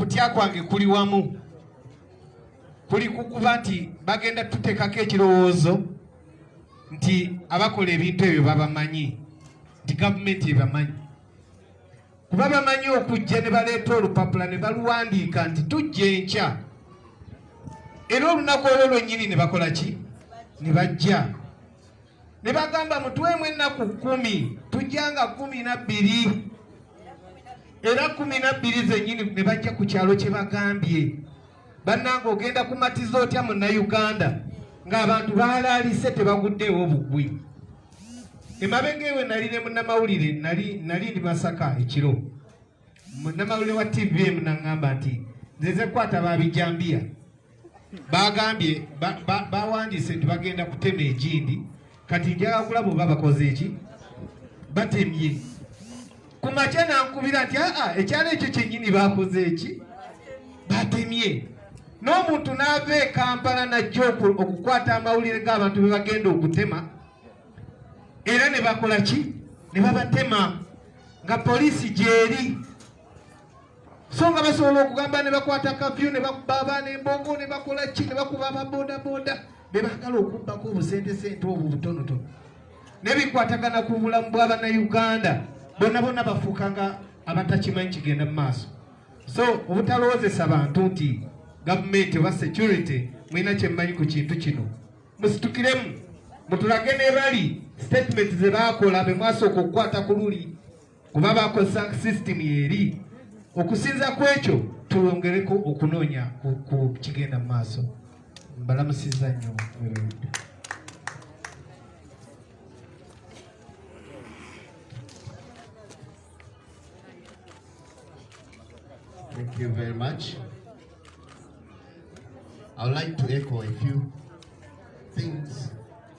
okutya kwange kuli wamu kuli kukuba nti bagenda tuteekako ekirowoozo nti abakola ebintu ebyo babamanyi nti gavumenti ebamanyi kuba bamanyi okujja ne baleeta olupapula ne baluwandiika nti tujja enkya era olunaku olwo lwennyini ne bakola ki ne bajja ne bagamba mutuweemu ennaku 10 tujjanga 12 era 12 zennyini ne bajja ku kyalo kye bagambye bannanga ogenda kumatiza otya munnayuganda ng'abantu baalaalise tebaguddeewo bugwi emabega ewe nali ne munnamawulire nali ndi Masaka ekiro munnamawulire wa TVM naŋŋamba nti nze kwata babijambiya bagambye bawandiise nti bagenda kutema egindi kati njaga kulaba oba bakoze eki batemye ku makya nankubira nti ekyalo ekyo kyennyini bakoze eki batemye n'omuntu n'ava e Kampala najja okukwata amawulire g'abantu be bagenda okutema era ne bakola ki ne babatema nga poliisi gyeri so nga basobola okugamba ne bakwata kafyu ne bakuba abaana embongo ne bakola ki ne bakuba ababodaboda be baagala okubbako obusentesente obwo butonotono ne bikwatagana ku bulamu bw'abannayuganda bonna bonna bafuuka nga abatakimanyi kigenda mu maaso so obutalowoozesa bantu nti gavumenti oba security mwina kyemmanyi ku kintu kino musitukiremu mutulage ne bali statement ze baakola be mwasooka okukwata ku luli kuba bakozesa system yeri okusinza ku ekyo tulongereko okunoonya ku kigenda mu maaso mbalamusiza nnyo Thank you very much. I would like to echo a few things